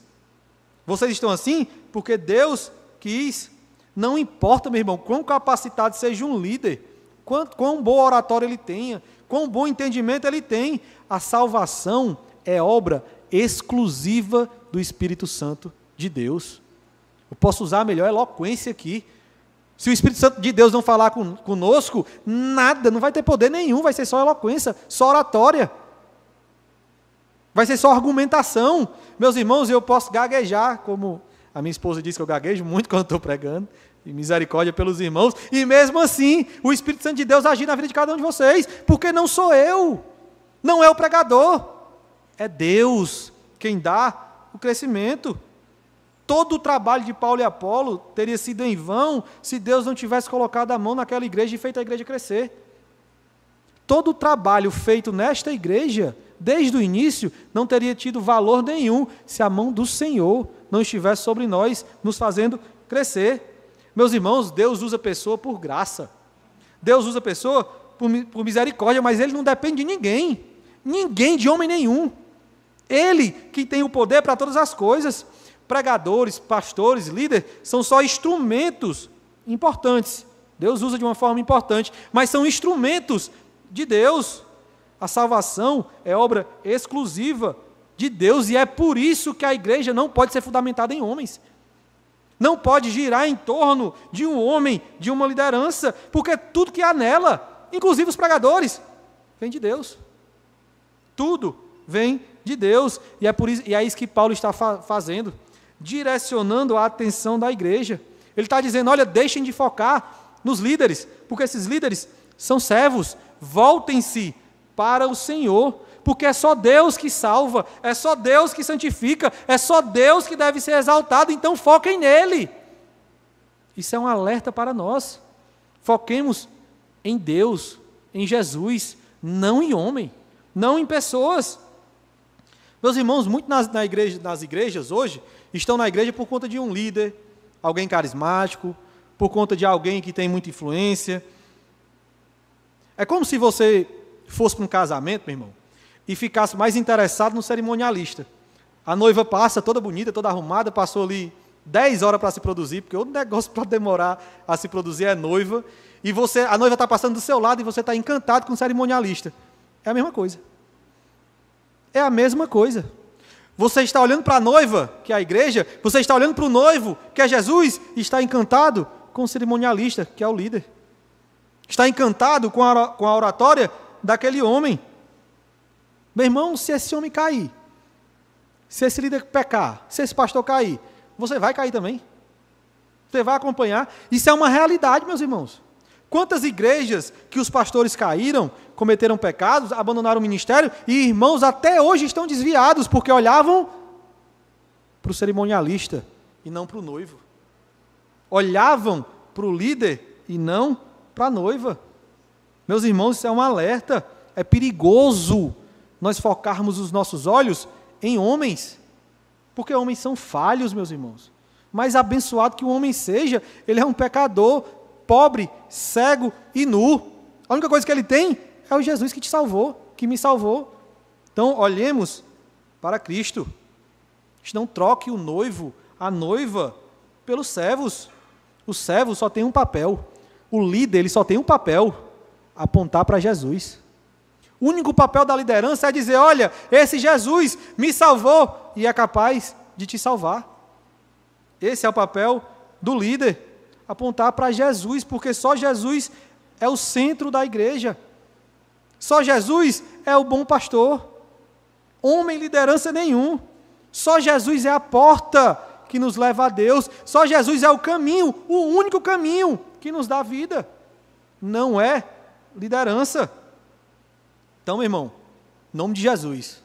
Vocês estão assim porque Deus quis. Não importa, meu irmão, quão capacitado seja um líder, quão boa oratória ele tenha, quão bom entendimento ele tem, a salvação é obra exclusiva do Espírito Santo de Deus. Eu posso usar a melhor eloquência aqui. Se o Espírito Santo de Deus não falar conosco, nada, não vai ter poder nenhum, vai ser só eloquência, só oratória. Vai ser só argumentação. Meus irmãos, eu posso gaguejar, como a minha esposa diz que eu gaguejo muito quando estou pregando, e misericórdia pelos irmãos, e mesmo assim, o Espírito Santo de Deus agir na vida de cada um de vocês, porque não sou eu, não é o pregador, é Deus quem dá o crescimento. Todo o trabalho de Paulo e Apolo teria sido em vão se Deus não tivesse colocado a mão naquela igreja e feito a igreja crescer. Todo o trabalho feito nesta igreja, desde o início, não teria tido valor nenhum se a mão do Senhor não estivesse sobre nós, nos fazendo crescer. Meus irmãos, Deus usa a pessoa por graça. Deus usa a pessoa por misericórdia, mas Ele não depende de ninguém. Ninguém, de homem nenhum. Ele que tem o poder para todas as coisas. Pregadores, pastores, líderes, são só instrumentos importantes. Deus usa de uma forma importante, mas são instrumentos de Deus. A salvação é obra exclusiva de Deus, e é por isso que a igreja não pode ser fundamentada em homens. Não pode girar em torno de um homem, de uma liderança, porque tudo que há nela, inclusive os pregadores, vem de Deus. Tudo vem de Deus, e é por isso, e é isso que Paulo está fazendo, direcionando a atenção da igreja. Ele está dizendo: olha, deixem de focar nos líderes, porque esses líderes são servos, voltem-se para o Senhor, porque é só Deus que salva, é só Deus que santifica, é só Deus que deve ser exaltado, então foquem nele. Isso é um alerta para nós. Foquemos em Deus, em Jesus, não em homem, não em pessoas. Meus irmãos, muito nas igrejas hoje, estão na igreja por conta de um líder, alguém carismático, por conta de alguém que tem muita influência. É como se você fosse para um casamento, meu irmão, e ficasse mais interessado no cerimonialista. A noiva passa toda bonita, toda arrumada, passou ali 10 horas para se produzir, porque o negócio para demorar a se produzir é noiva, e a noiva está passando do seu lado e você está encantado com o cerimonialista. É a mesma coisa. É a mesma coisa. Você está olhando para a noiva, que é a igreja, você está olhando para o noivo, que é Jesus, e está encantado com o cerimonialista, que é o líder. Está encantado com a oratória daquele homem. Meu irmão, se esse homem cair, se esse líder pecar, se esse pastor cair, você vai cair também. Você vai acompanhar. Isso é uma realidade, meus irmãos. Quantas igrejas que os pastores caíram, cometeram pecados, abandonaram o ministério, e irmãos até hoje estão desviados, porque olhavam para o cerimonialista e não para o noivo. Olhavam para o líder e não para a noiva. Meus irmãos, isso é um alerta. É perigoso nós focarmos os nossos olhos em homens, porque homens são falhos, meus irmãos. mais abençoado que o homem seja, ele é um pecador, pobre, cego e nu. A única coisa que ele tem é o Jesus que te salvou, que me salvou. Então, olhemos para Cristo. Não troque o noivo, a noiva, pelos servos. O servo só tem um papel. O líder, ele só tem um papel: apontar para Jesus. O único papel da liderança é dizer: olha, esse Jesus me salvou e é capaz de te salvar. Esse é o papel do líder, apontar para Jesus, porque só Jesus é o centro da igreja. Só Jesus é o bom pastor. Homem liderança nenhum. Só Jesus é a porta que nos leva a Deus. Só Jesus é o caminho, o único caminho que nos dá vida. Não é liderança. Então, meu irmão, em nome de Jesus,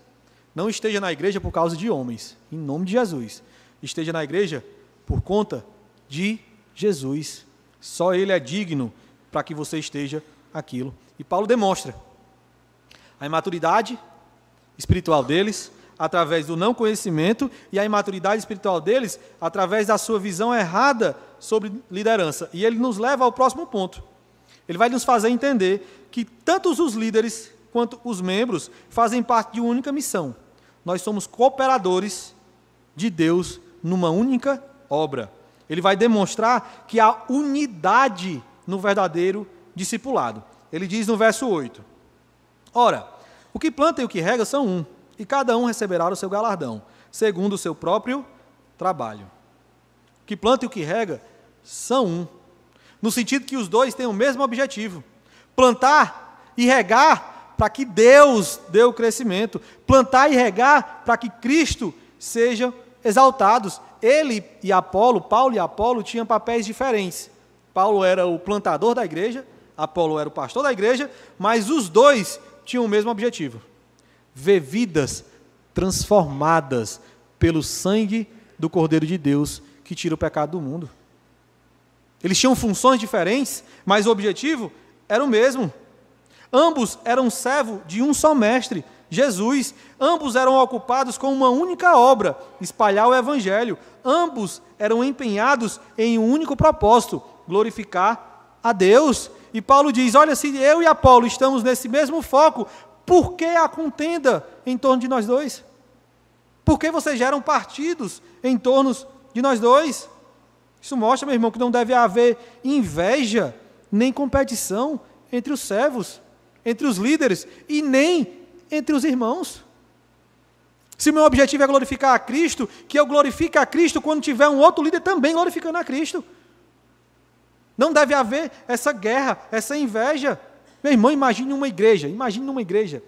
não esteja na igreja por causa de homens. Em nome de Jesus. Esteja na igreja por conta de Jesus. Só Ele é digno para que você esteja aquilo. E Paulo demonstra a imaturidade espiritual deles através do não conhecimento e a imaturidade espiritual deles através da sua visão errada sobre liderança. E ele nos leva ao próximo ponto. Ele vai nos fazer entender que tanto os líderes quanto os membros fazem parte de uma única missão. Nós somos cooperadores de Deus numa única obra. Ele vai demonstrar que há unidade no verdadeiro discipulado. Ele diz no verso 8: ora, o que planta e o que rega são um, e cada um receberá o seu galardão, segundo o seu próprio trabalho. O que planta e o que rega são um, no sentido que os dois têm o mesmo objetivo: plantar e regar para que Deus dê o crescimento, plantar e regar para que Cristo seja exaltados. Ele e Apolo, Paulo e Apolo tinham papéis diferentes. Paulo era o plantador da igreja, Apolo era o pastor da igreja, mas os dois tinham o mesmo objetivo: ver vidas transformadas pelo sangue do Cordeiro de Deus que tira o pecado do mundo. Eles tinham funções diferentes, mas o objetivo era o mesmo. Ambos eram servos de um só mestre, Jesus. Ambos eram ocupados com uma única obra: espalhar o evangelho. Ambos eram empenhados em um único propósito: glorificar a Deus. E Paulo diz: olha, se eu e Apolo estamos nesse mesmo foco, por que a contenda em torno de nós dois? Por que vocês geram partidos em torno de nós dois? Isso mostra, meu irmão, que não deve haver inveja nem competição entre os servos, entre os líderes e nem entre os irmãos. Se o meu objetivo é glorificar a Cristo, que eu glorifique a Cristo quando tiver um outro líder também glorificando a Cristo. Não deve haver essa guerra, essa inveja. Meu irmão, imagine uma igreja.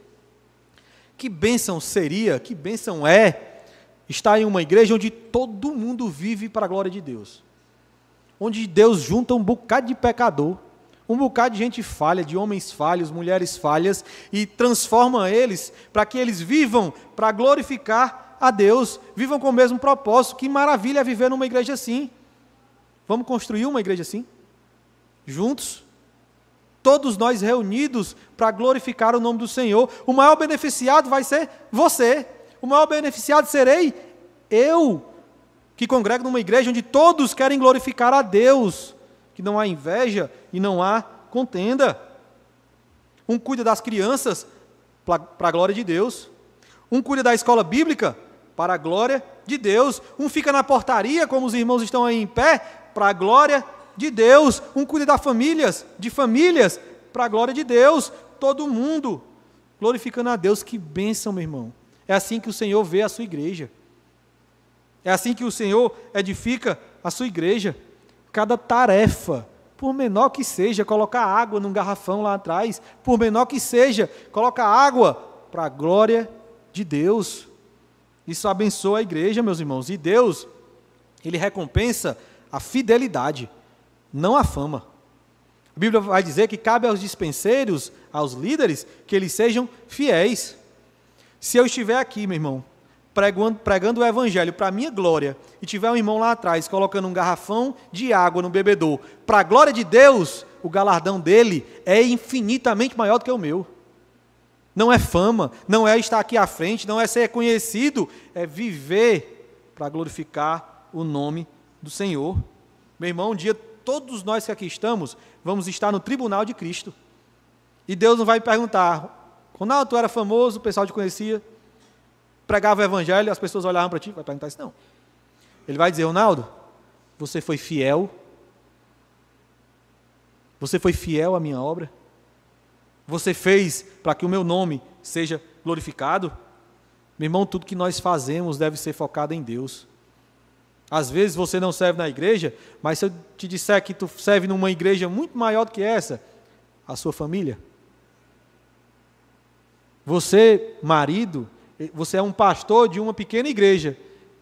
Que bênção seria, que bênção é estar em uma igreja onde todo mundo vive para a glória de Deus. Onde Deus junta um bocado de pecador, um bocado de gente falha, de homens falhos, mulheres falhas, e transforma eles para que eles vivam para glorificar a Deus, vivam com o mesmo propósito. Que maravilha é viver numa igreja assim. Vamos construir uma igreja assim? Juntos? Todos nós reunidos para glorificar o nome do Senhor. O maior beneficiado vai ser você. O maior beneficiado serei eu, que congrego numa igreja onde todos querem glorificar a Deus, que não há inveja e não há contenda. Um cuida das crianças para a glória de Deus. Um cuida da escola bíblica para a glória de Deus. Um fica na portaria, como os irmãos estão aí em pé, para a glória de Deus. Um cuida de famílias para a glória de Deus. Todo mundo glorificando a Deus. Que bênção, meu irmão. É assim que o Senhor vê a sua igreja. É assim que o Senhor edifica a sua igreja. Cada tarefa, por menor que seja, colocar água num garrafão lá atrás, por menor que seja, colocar água para a glória de Deus. Isso abençoa a igreja, meus irmãos. E Deus, Ele recompensa a fidelidade, não a fama. A Bíblia vai dizer que cabe aos dispenseiros, aos líderes, que eles sejam fiéis. Se eu estiver aqui, meu irmão, pregando o evangelho para a minha glória, e tiver um irmão lá atrás colocando um garrafão de água no bebedor, para a glória de Deus, o galardão dele é infinitamente maior do que o meu. Não é fama, não é estar aqui à frente, não é ser conhecido, é viver para glorificar o nome do Senhor. Meu irmão, um dia todos nós que aqui estamos, vamos estar no tribunal de Cristo. E Deus não vai perguntar, Ronaldo, tu era famoso, o pessoal te conhecia, pregava o evangelho, as pessoas olhavam para ti, vai perguntar isso não. Ele vai dizer, Ronaldo, você foi fiel? Você foi fiel à minha obra? Você fez para que o meu nome seja glorificado? Meu irmão, tudo que nós fazemos deve ser focado em Deus. Às vezes você não serve na igreja, mas se eu te disser que tu serve numa igreja muito maior do que essa, a sua família. Você, marido, você é um pastor de uma pequena igreja,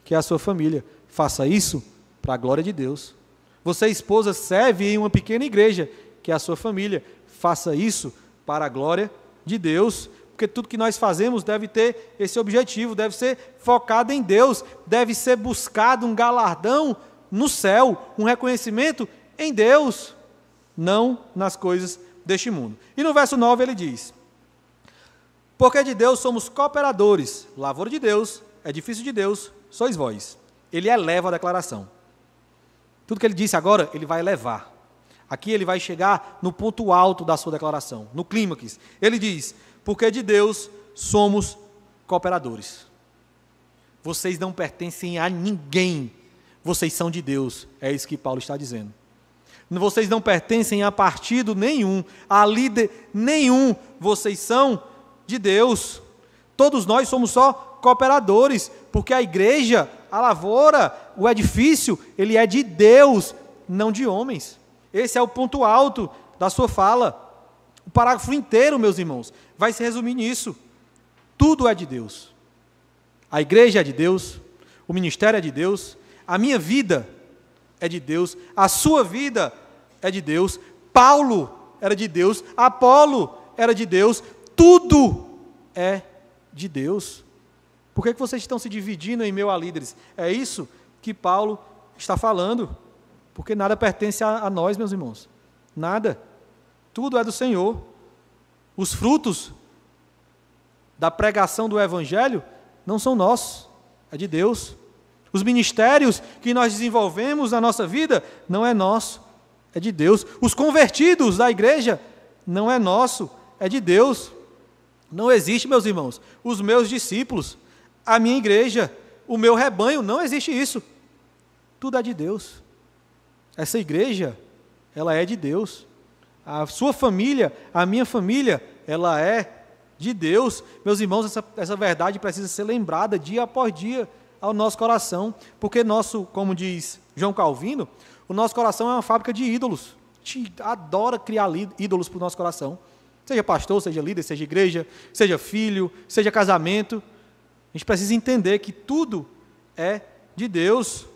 que é a sua família. Faça isso para a glória de Deus. Você, esposa, serve em uma pequena igreja, que é a sua família. Faça isso para a glória de Deus, porque tudo que nós fazemos deve ter esse objetivo, deve ser focado em Deus, deve ser buscado um galardão no céu, um reconhecimento em Deus, não nas coisas deste mundo. E no verso 9 ele diz, porque de Deus somos cooperadores, lavoura de Deus, edifício de Deus, sois vós. Ele eleva a declaração. Tudo que ele disse agora, ele vai elevar. Aqui ele vai chegar no ponto alto da sua declaração, no clímax. Ele diz, porque de Deus somos cooperadores. Vocês não pertencem a ninguém, vocês são de Deus. É isso que Paulo está dizendo. Vocês não pertencem a partido nenhum, a líder nenhum, vocês são de Deus. Todos nós somos só cooperadores, porque a igreja, a lavoura, o edifício, ele é de Deus, não de homens. Esse é o ponto alto da sua fala. O parágrafo inteiro, meus irmãos, vai se resumir nisso. Tudo é de Deus. A igreja é de Deus, o ministério é de Deus, a minha vida é de Deus, a sua vida é de Deus, Paulo era de Deus, Apolo era de Deus, tudo é de Deus. Por que vocês estão se dividindo em meio a líderes? É isso que Paulo está falando. Porque nada pertence a nós, meus irmãos. Nada. Tudo é do Senhor. Os frutos da pregação do Evangelho não são nossos, é de Deus. Os ministérios que nós desenvolvemos na nossa vida não é nosso, é de Deus. Os convertidos da igreja não é nosso, é de Deus. Não existe, meus irmãos, os meus discípulos, a minha igreja, o meu rebanho, não existe isso. Tudo é de Deus. Essa igreja, ela é de Deus. A sua família, a minha família, ela é de Deus. Meus irmãos, essa verdade precisa ser lembrada dia após dia ao nosso coração, porque como diz João Calvino, o nosso coração é uma fábrica de ídolos. A gente adora criar ídolos para o nosso coração. Seja pastor, seja líder, seja igreja, seja filho, seja casamento. A gente precisa entender que tudo é de Deus.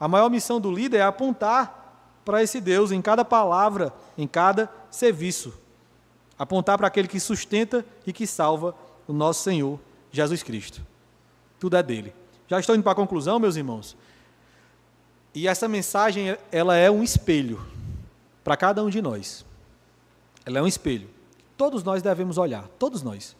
A maior missão do líder é apontar para esse Deus em cada palavra, em cada serviço. Apontar para aquele que sustenta e que salva o nosso Senhor Jesus Cristo. Tudo é dele. Já estou indo para a conclusão, meus irmãos. E essa mensagem, ela é um espelho para cada um de nós. Ela é um espelho. Todos nós devemos olhar, todos nós.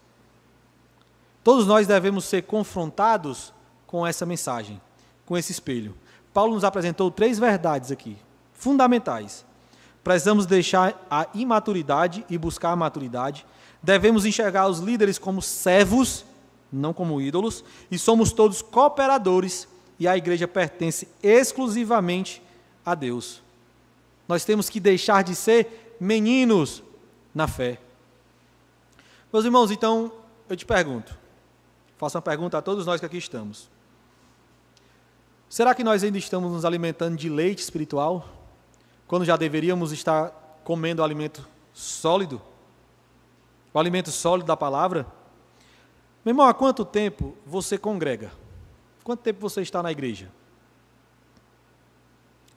Todos nós devemos ser confrontados com essa mensagem, com esse espelho. Paulo nos apresentou 3 verdades aqui, fundamentais. Precisamos deixar a imaturidade e buscar a maturidade. Devemos enxergar os líderes como servos, não como ídolos, e somos todos cooperadores, e a igreja pertence exclusivamente a Deus. Nós temos que deixar de ser meninos na fé. Meus irmãos, então, eu te pergunto, faço uma pergunta a todos nós que aqui estamos. Será que nós ainda estamos nos alimentando de leite espiritual, quando já deveríamos estar comendo o alimento sólido? O alimento sólido da palavra? Meu irmão, há quanto tempo você congrega? Quanto tempo você está na igreja?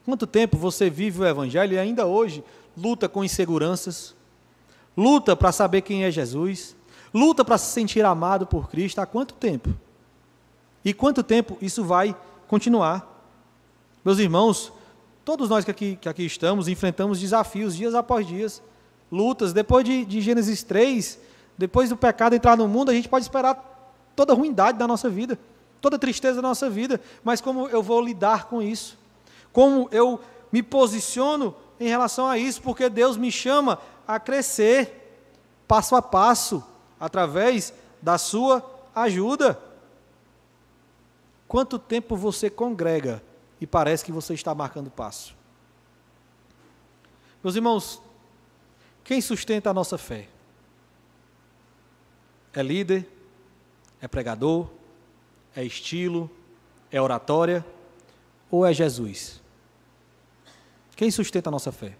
Quanto tempo você vive o Evangelho e ainda hoje luta com inseguranças, luta para saber quem é Jesus, luta para se sentir amado por Cristo? Há quanto tempo? E quanto tempo isso vai continuar? Meus irmãos, todos nós que aqui estamos enfrentamos desafios dias após dias, lutas. Depois de Gênesis 3, depois do pecado entrar no mundo, a gente pode esperar toda a ruindade da nossa vida, toda a tristeza da nossa vida, mas como eu vou lidar com isso? como eu me posiciono em relação a isso, porque Deus me chama a crescer passo a passo, através da sua ajuda. Quanto tempo você congrega e parece que você está marcando passo? Meus irmãos, quem sustenta a nossa fé? É líder? É pregador? É estilo? É oratória? Ou é Jesus? Quem sustenta a nossa fé?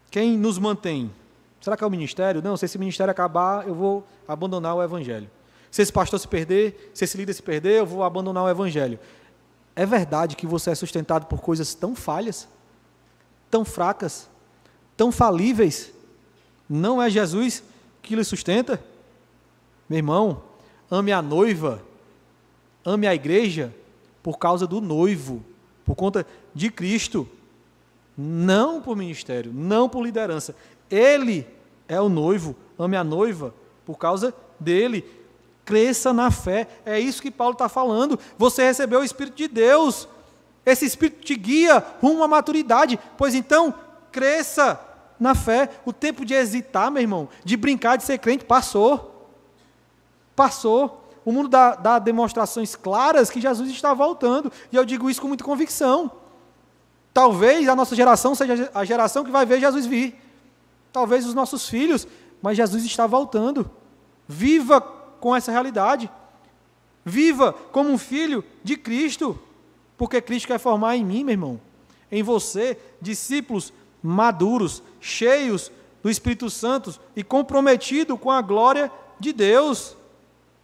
Quem nos mantém? Será que é o ministério? Não, se esse ministério acabar, eu vou abandonar o evangelho. Se esse pastor se perder, se esse líder se perder, eu vou abandonar o evangelho. É verdade que você é sustentado por coisas tão falhas, tão fracas, tão falíveis? Não é Jesus que lhe sustenta? Meu irmão, ame a noiva, ame a igreja por causa do noivo, por conta de Cristo, não por ministério, não por liderança. Ele é o noivo, ame a noiva por causa dele. Cresça na fé, é isso que Paulo está falando. Você recebeu o Espírito de Deus, esse Espírito te guia rumo à maturidade, pois então, cresça na fé. O tempo de hesitar, meu irmão, de brincar de ser crente, passou. Passou. O mundo dá demonstrações claras que Jesus está voltando, e eu digo isso com muita convicção. Talvez a nossa geração seja a geração que vai ver Jesus vir. Talvez os nossos filhos, mas Jesus está voltando. Viva com essa realidade. Viva como um filho de Cristo, porque Cristo quer formar em mim, meu irmão, em você, discípulos maduros, cheios do Espírito Santo e comprometidos com a glória de Deus.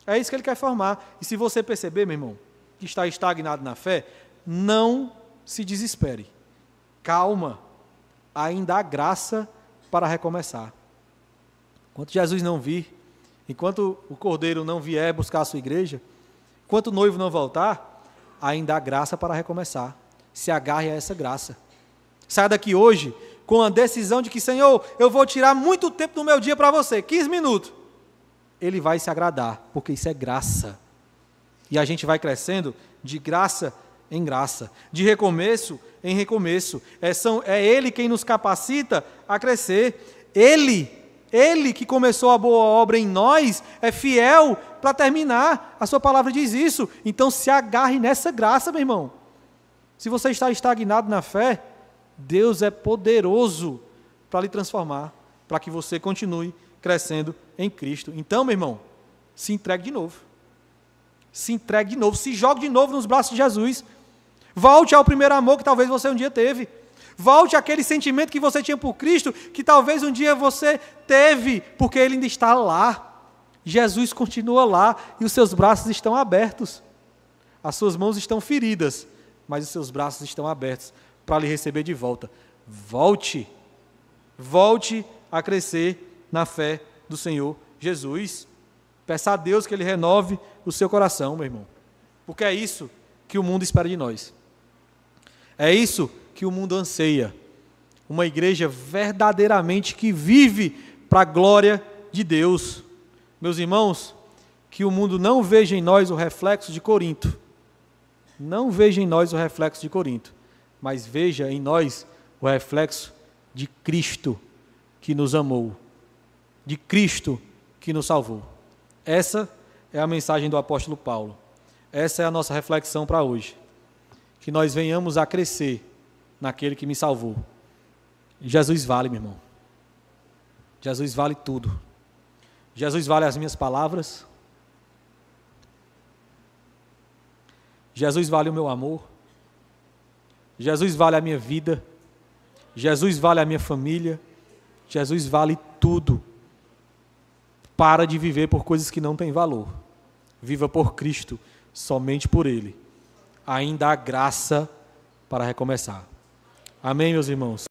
É isso que Ele quer formar. E se você perceber, meu irmão, que está estagnado na fé, não se desespere. Calma, ainda há graça para recomeçar. Enquanto Jesus não vir, enquanto o Cordeiro não vier buscar a sua igreja, enquanto o noivo não voltar, ainda há graça para recomeçar. Se agarre a essa graça. Saia daqui hoje com a decisão de que, Senhor, eu vou tirar muito tempo do meu dia para você, 15 minutos. Ele vai se agradar, porque isso é graça. E a gente vai crescendo de graça em graça, de recomeço em recomeço. É Ele quem nos capacita a crescer. Ele que começou a boa obra em nós, é fiel para terminar. A sua palavra diz isso. Então se agarre nessa graça, meu irmão. Se você está estagnado na fé, Deus é poderoso para lhe transformar, para que você continue crescendo em Cristo. Então, meu irmão, se entregue de novo. Se entregue de novo, se jogue de novo nos braços de Jesus. Volte ao primeiro amor que talvez você um dia teve. Volte àquele sentimento que você tinha por Cristo, que talvez um dia você teve, porque Ele ainda está lá. Jesus continua lá e os seus braços estão abertos. As suas mãos estão feridas, mas os seus braços estão abertos para lhe receber de volta. Volte a crescer na fé do Senhor Jesus. Peça a Deus que Ele renove o seu coração, meu irmão, porque é isso que o mundo espera de nós. É isso que o mundo anseia. Uma igreja verdadeiramente que vive para a glória de Deus. Meus irmãos, que o mundo não veja em nós o reflexo de Corinto. Não veja em nós o reflexo de Corinto, mas veja em nós o reflexo de Cristo que nos amou, de Cristo que nos salvou. Essa é a mensagem do apóstolo Paulo. Essa é a nossa reflexão para hoje. Que nós venhamos a crescer naquele que me salvou. Jesus vale, meu irmão. Jesus vale tudo. Jesus vale as minhas palavras. Jesus vale o meu amor. Jesus vale a minha vida. Jesus vale a minha família. Jesus vale tudo. Para de viver por coisas que não têm valor. Viva por Cristo, somente por Ele. Ainda há graça para recomeçar. Amém, meus irmãos?